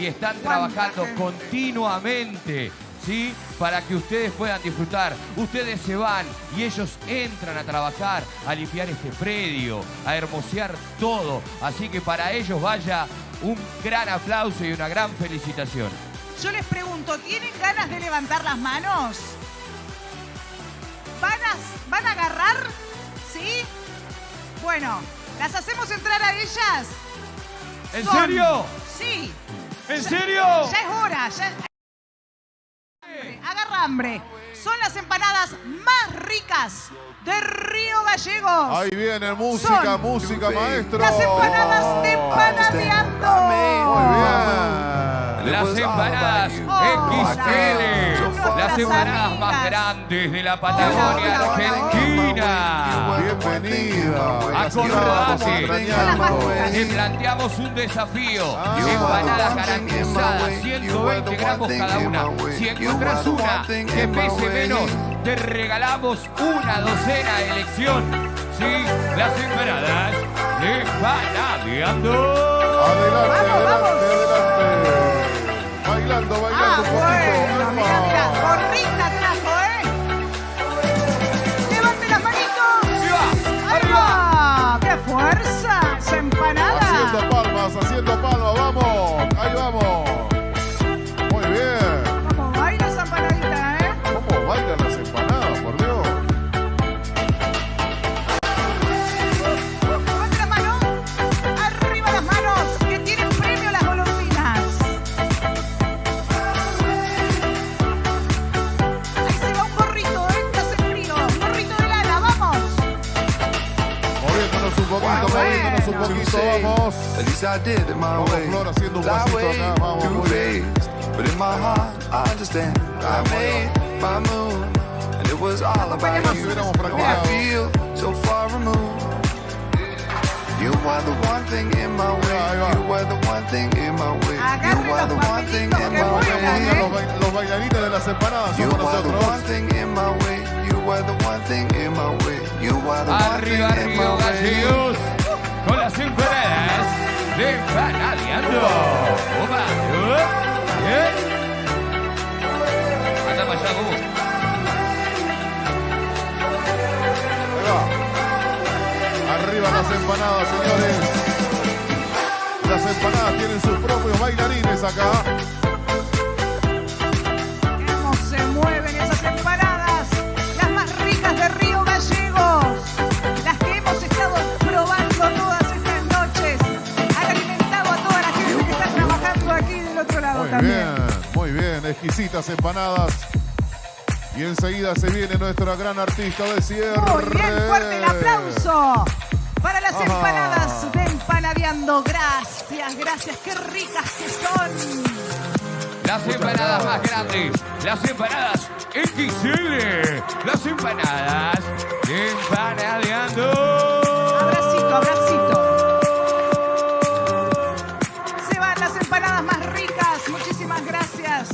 y están trabajando continuamente, ¿sí? Para que ustedes puedan disfrutar. Ustedes se van y ellos entran a trabajar, a limpiar este predio, a hermosear todo. Así que para ellos vaya un gran aplauso y una gran felicitación. Yo les pregunto, ¿tienen ganas de levantar las manos? ¿Van a agarrar? ¿Sí? Bueno, ¿las hacemos entrar a ellas? ¿En serio? Sí. ¿En serio? Ya es hora. Agarra hambre. Son las empanadas más ricas de Río Gallegos. Ahí viene música, música, maestro. Las empanadas de Panadeando. Muy bien. Las empanadas XL. Las empanadas más grandes de la Patagonia Argentina. Bienvenida. Acordate, te planteamos un desafío. Empanadas garantizadas, 120 gramos cada una. Si encuentras una que pese menos, te regalamos una docena de elección. Sí, las empanadas de Panadeando. Adelante, adelante. Bailando un poquito. Bueno, mira, gorrita trajo, ¡Levante las manitos! ¡Arriba! ¡Qué fuerza! ¡Esa empanada! Haciendo palmas, vamos. Ahí vamos. Muy bien. ¿Cómo baila esa empanadita, ¿Cómo bailan las empanadas, por Dios? Levante la mano. Arriba las manos, que tienen premio las golosinas. Ahí se va un gorrito, que hace frío. Un gorrito de lana, vamos. Moviéndonos un poquito, vamos. Vamos, Flor, haciendo un pasito acá, vamos, muy bien. But in my heart, I understand. I made my move, and it was all about you. I feel so far removed. You are the one thing in my way. You are the one thing in my way. You are the one thing in my way. Los bailarines de las empanadas You somos are the one nosotros. thing in my way. You are the one thing in my way. You are the one thing Arriba, in Río my way. Gallegos, con las empanadas de Panadeando. ¡Opa! Anda para allá, vos. Ahí va. Arriba las empanadas, señores. Las empanadas tienen sus propios bailarines acá. ¿Cómo se mueven esas empanadas? Las más ricas de Río Gallegos. Las que hemos estado probando todas estas noches. Han alimentado a toda la gente que está trabajando aquí del otro lado también. Muy bien. Exquisitas empanadas. Y enseguida se viene nuestra gran artista de cierre. Muy bien, fuerte el aplauso para las empanadas de Empanadeando. Gracias, qué ricas que son. Las empanadas más grandes, las empanadas XL, las empanadas de Empanadeando. Abracito. Se van las empanadas más ricas. Muchísimas gracias.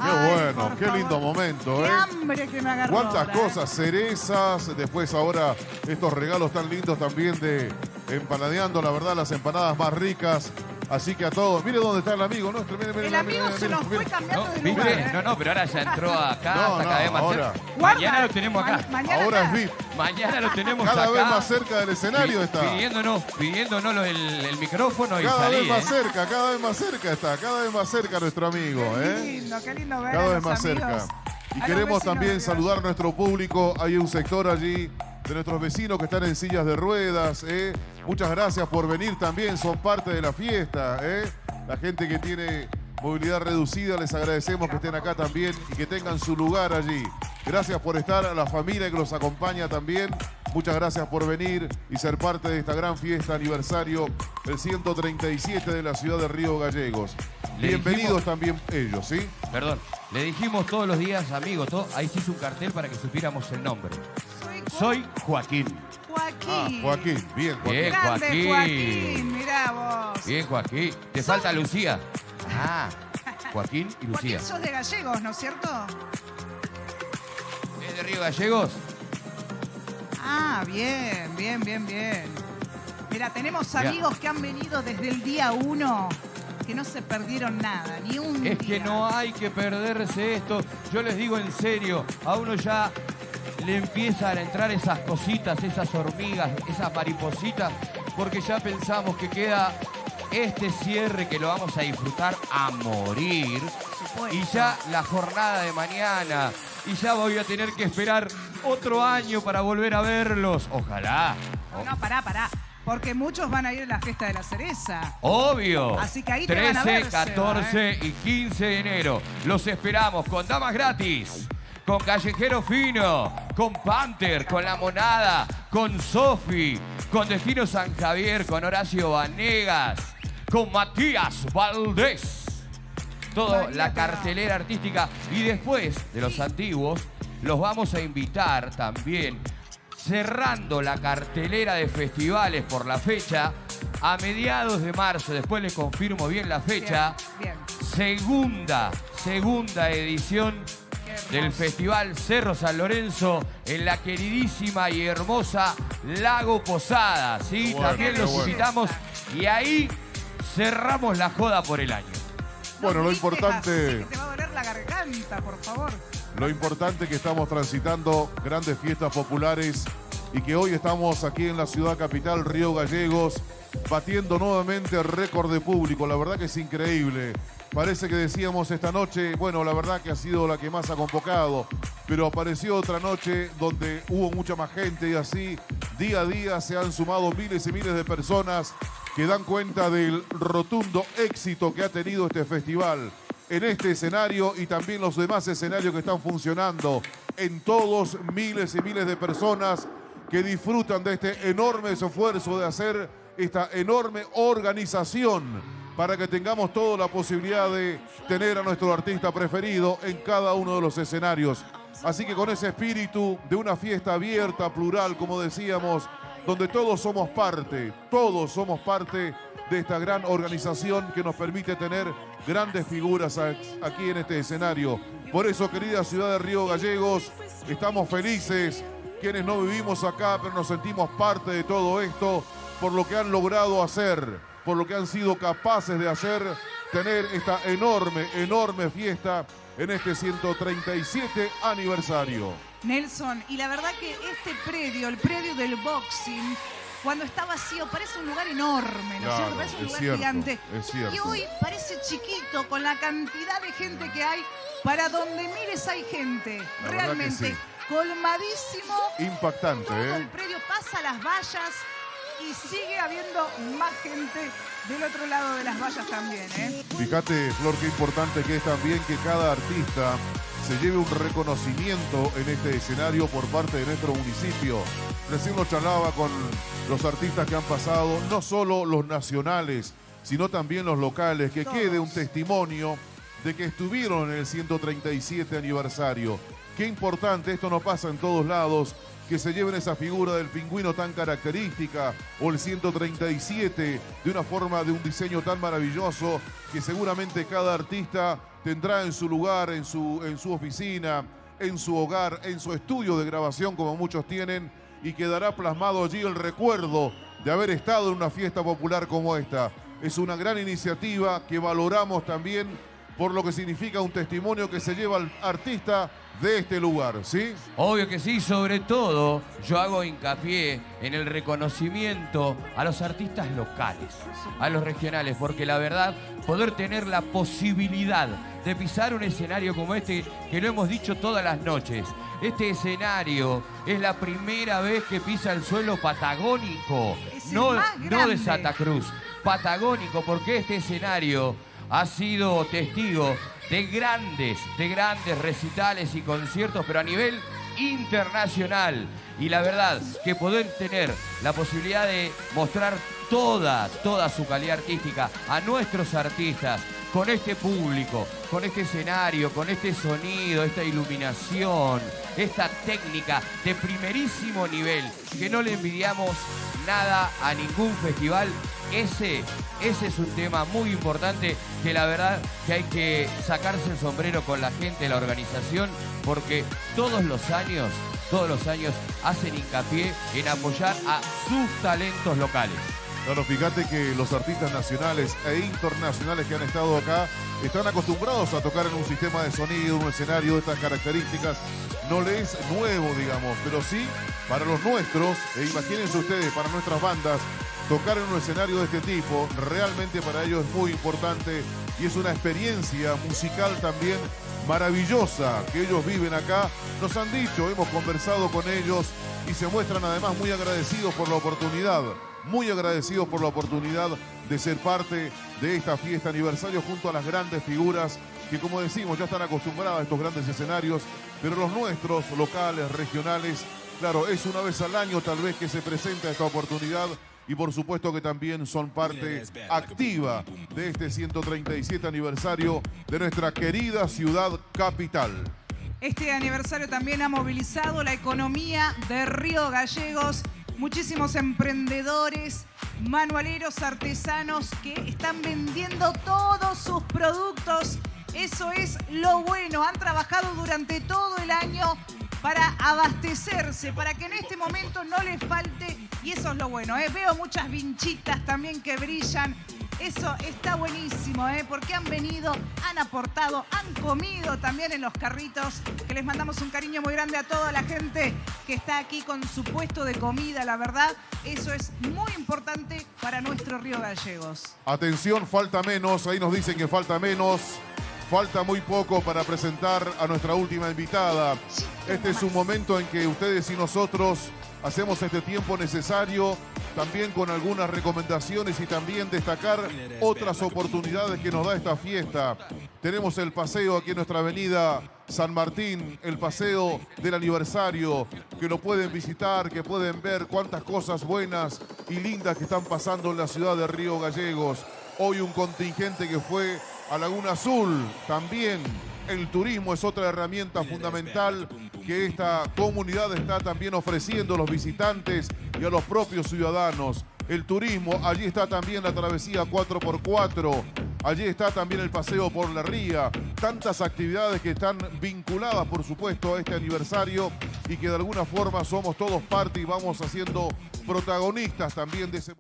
Qué bueno, qué lindo momento, Qué hambre que me agarró. Cuántas cosas, cerezas, después ahora estos regalos tan lindos también de Empanadeando, la verdad, las empanadas más ricas. Así que a todos, mire dónde está el amigo nuestro. Mire, El amigo se nos fue cambiando de lugar. ¿Viste? No, pero ahora ya entró acá, No, está cada vez más ahora. cerca. Mañana lo tenemos acá. Mañana Ahora acá. es VIP. Mañana lo tenemos Cada acá. vez más cerca del escenario está. Pidiéndonos el micrófono y Cada salir. vez más cerca, cada vez más cerca está. Cada vez más cerca nuestro amigo, Qué lindo ver Cada a vez los más amigos, cerca. Y a los queremos vecinos también de saludar a nuestro público. Hay un sector allí de nuestros vecinos que están en sillas de ruedas. Muchas gracias por venir también, son parte de la fiesta. La gente que tiene movilidad reducida, les agradecemos que estén acá también y que tengan su lugar allí. Gracias por estar, a la familia que los acompaña también. Muchas gracias por venir y ser parte de esta gran fiesta aniversario, el 137 de la ciudad de Río Gallegos. Bienvenidos también ellos, ¿sí? Perdón, le dijimos todos los días, amigo, ahí se hizo un cartel para que supiéramos el nombre. Soy Joaquín. Joaquín. Bien, Joaquín. Bien, Grande Joaquín. Joaquín, mirá vos. Bien, Joaquín. Te falta Lucía. Joaquín y Lucía. Joaquín, sos de Gallegos, ¿no es cierto? ¿Es de Río Gallegos? Bien. Mira, tenemos amigos que han venido desde el día 1, que no se perdieron nada, ni un Es día. que no hay que perderse esto. Yo les digo en serio, a uno ya le empiezan a entrar esas cositas, esas hormigas, esas maripositas, porque ya pensamos que queda este cierre que lo vamos a disfrutar a morir. Y ya la jornada de mañana. Y ya voy a tener que esperar otro año para volver a verlos. Ojalá. No, pará. Porque muchos van a ir a la fiesta de la cereza. Obvio. Así que ahí te 13, van a ver, 14 y 15 de enero. Los esperamos con Damas Gratis, con Callejero Fino, con Panther, con La Monada, con Sofi, con Destino San Javier, con Horacio Vanegas, con Matías Valdés. Toda la cartelera artística. Y después de los antiguos, los vamos a invitar también, cerrando la cartelera de festivales por la fecha, a mediados de marzo, después les confirmo bien la fecha, Bien. segunda edición del Festival Cerro San Lorenzo en la queridísima y hermosa Lago Posada, ¿sí? Bueno, también los invitamos y ahí cerramos la joda por el año. Bueno, No lo grites importante... así, que te va a doler la garganta, por favor. Lo importante es que estamos transitando grandes fiestas populares y que hoy estamos aquí en la ciudad capital, Río Gallegos, batiendo nuevamente el récord de público. La verdad que es increíble. Parece que decíamos esta noche, bueno, la verdad que ha sido la que más ha convocado, pero apareció otra noche donde hubo mucha más gente y así día a día se han sumado miles y miles de personas que dan cuenta del rotundo éxito que ha tenido este festival en este escenario y también los demás escenarios que están funcionando. En todos, miles y miles de personas que disfrutan de este enorme esfuerzo de hacer esta enorme organización para que tengamos toda la posibilidad de tener a nuestro artista preferido en cada uno de los escenarios. Así que con ese espíritu de una fiesta abierta, plural, como decíamos, donde todos somos parte de esta gran organización que nos permite tener grandes figuras aquí en este escenario. Por eso, querida ciudad de Río Gallegos, estamos felices, quienes no vivimos acá, pero nos sentimos parte de todo esto, por lo que han logrado hacer, por lo que han sido capaces de hacer, tener esta enorme fiesta en este 137 aniversario. Nelson, y la verdad que este predio, el predio del boxing, cuando está vacío parece un lugar enorme, ¿no es cierto? Parece un lugar gigante. Es cierto. Y hoy parece chiquito con la cantidad de gente que hay. Para donde mires hay gente. La realmente verdad colmadísimo. Impactante, Todo el predio pasa las vallas y sigue habiendo más gente del otro lado de las vallas también, ¿eh? Fíjate, Flor, qué importante que es también que cada artista se lleve un reconocimiento en este escenario por parte de nuestro municipio. Recién lo charlaba con los artistas que han pasado, no solo los nacionales, sino también los locales, que quede un testimonio de que estuvieron en el 137 aniversario. Qué importante, esto no pasa en todos lados, que se lleven esa figura del pingüino tan característica o el 137 de una forma, de un diseño tan maravilloso que seguramente cada artista tendrá en su lugar, en su oficina, en su hogar, en su estudio de grabación como muchos tienen, y quedará plasmado allí el recuerdo de haber estado en una fiesta popular como esta. Es una gran iniciativa que valoramos también por lo que significa un testimonio que se lleva al artista de este lugar, ¿sí? Obvio que sí, sobre todo yo hago hincapié en el reconocimiento a los artistas locales, a los regionales, porque la verdad, poder tener la posibilidad de pisar un escenario como este, que lo hemos dicho todas las noches, este escenario es la primera vez que pisa el suelo patagónico, no de Santa Cruz, patagónico, porque este escenario ha sido testigo de grandes recitales y conciertos, pero a nivel internacional. Y la verdad que poder tener la posibilidad de mostrar toda su calidad artística a nuestros artistas, con este público, con este escenario, con este sonido, esta iluminación, esta técnica de primerísimo nivel, que no le envidiamos nada a ningún festival. Ese es un tema muy importante que la verdad que hay que sacarse el sombrero con la gente de la organización, porque todos los años hacen hincapié en apoyar a sus talentos locales. Claro, fíjate que los artistas nacionales e internacionales que han estado acá están acostumbrados a tocar en un sistema de sonido, un escenario de estas características. No les es nuevo, digamos, pero sí para los nuestros, imagínense ustedes, para nuestras bandas, tocar en un escenario de este tipo, realmente para ellos es muy importante y es una experiencia musical también maravillosa que ellos viven acá. Nos han dicho, hemos conversado con ellos y se muestran además muy agradecidos por la oportunidad. Muy agradecidos por la oportunidad de ser parte de esta fiesta aniversario junto a las grandes figuras que, como decimos, ya están acostumbradas a estos grandes escenarios, pero los nuestros, locales, regionales, claro, es una vez al año tal vez que se presenta esta oportunidad y por supuesto que también son parte activa de este 137 aniversario de nuestra querida ciudad capital. Este aniversario también ha movilizado la economía de Río Gallegos. Muchísimos emprendedores, manualeros, artesanos que están vendiendo todos sus productos. Eso es lo bueno. Han trabajado durante todo el año para abastecerse, para que en este momento no les falte. Y eso es lo bueno, ¿eh? Veo muchas vinchitas también que brillan. Eso está buenísimo, porque han venido, han aportado, han comido también en los carritos, que les mandamos un cariño muy grande a toda la gente que está aquí con su puesto de comida, la verdad, eso es muy importante para nuestro Río Gallegos. Atención, falta menos, ahí nos dicen que falta menos, falta muy poco para presentar a nuestra última invitada. Este es un momento en que ustedes y nosotros hacemos este tiempo necesario, también con algunas recomendaciones y también destacar otras oportunidades que nos da esta fiesta. Tenemos el paseo aquí en nuestra avenida San Martín, el paseo del aniversario, que lo pueden visitar, que pueden ver cuántas cosas buenas y lindas que están pasando en la ciudad de Río Gallegos. Hoy un contingente que fue a Laguna Azul, también el turismo es otra herramienta fundamental que esta comunidad está también ofreciendo a los visitantes y a los propios ciudadanos. El turismo, allí está también la travesía 4x4, allí está también el paseo por la ría, tantas actividades que están vinculadas, por supuesto, a este aniversario y que de alguna forma somos todos parte y vamos haciendo protagonistas también de ese...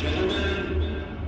Gentlemen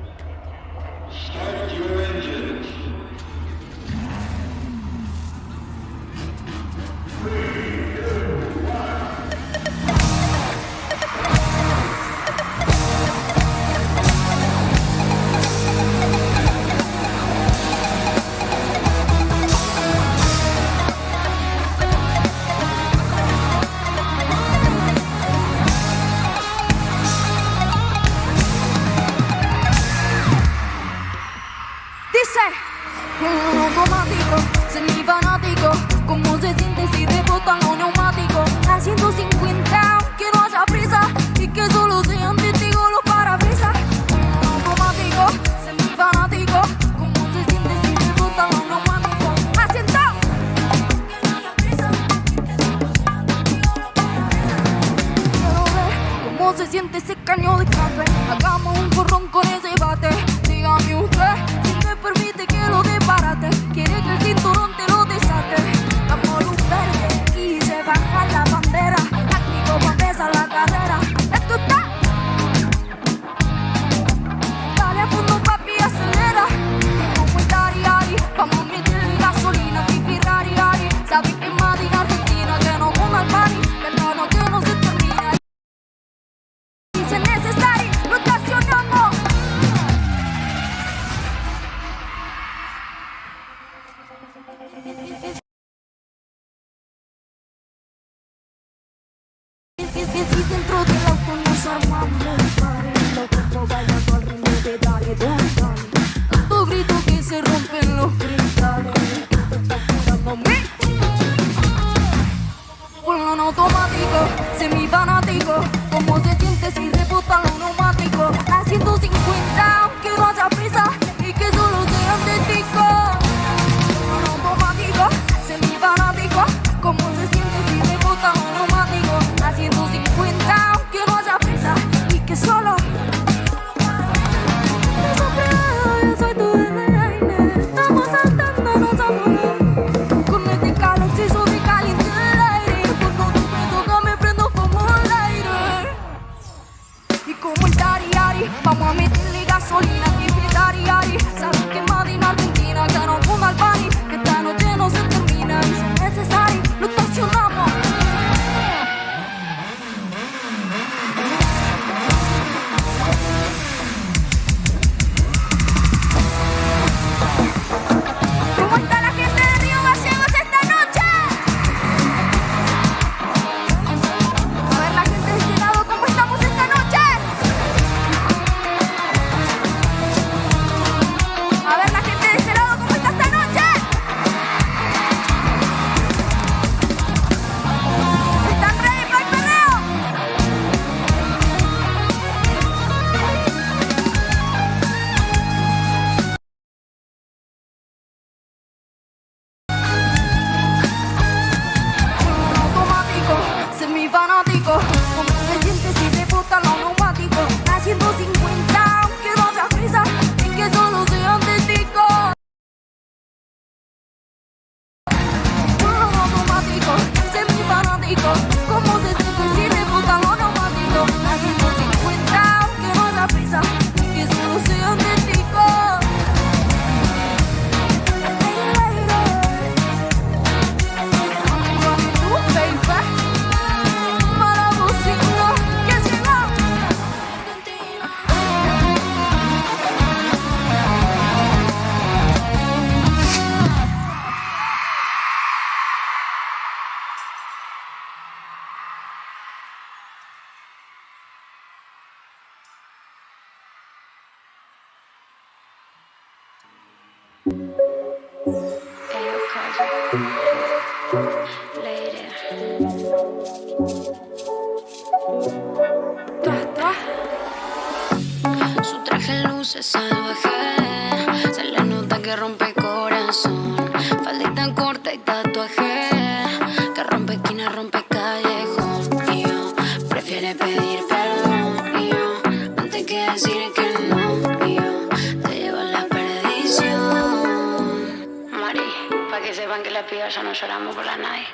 Yari, yari, vamos a meterle gasolina, que yari, yari. Saben que Madi en Argentina, que no fuma el party, que esta noche no se termina y si es necesario, lo estacionamos. ¿Cómo está la gente de Río Gallegos esta noche? A ver la gente de este lado, ¿cómo estamos esta noche? A ver la gente de este lado, ¿cómo está esta noche? ¿Están ready para el perreo? Automático, semifanático. ¿Cómo se siente si te botan los neumáticos? A 150, aunque no haya prisa, y que solo sean testigos. Automático, semifanático. ¿Cómo se siente si te botan los neumáticos? A 150, aunque no haya prisa, y que solo sean testigos. Su traje luce salvaje, se le nota que rompe corazón. Faldita corta y tatuaje, que rompe esquina, rompe callejón. Y yo prefiere pedir perdón, y yo antes que decir que no, y yo te llevo a la perdición. Mari, pa' que sepan que las pibas ya no lloramos por la nadie.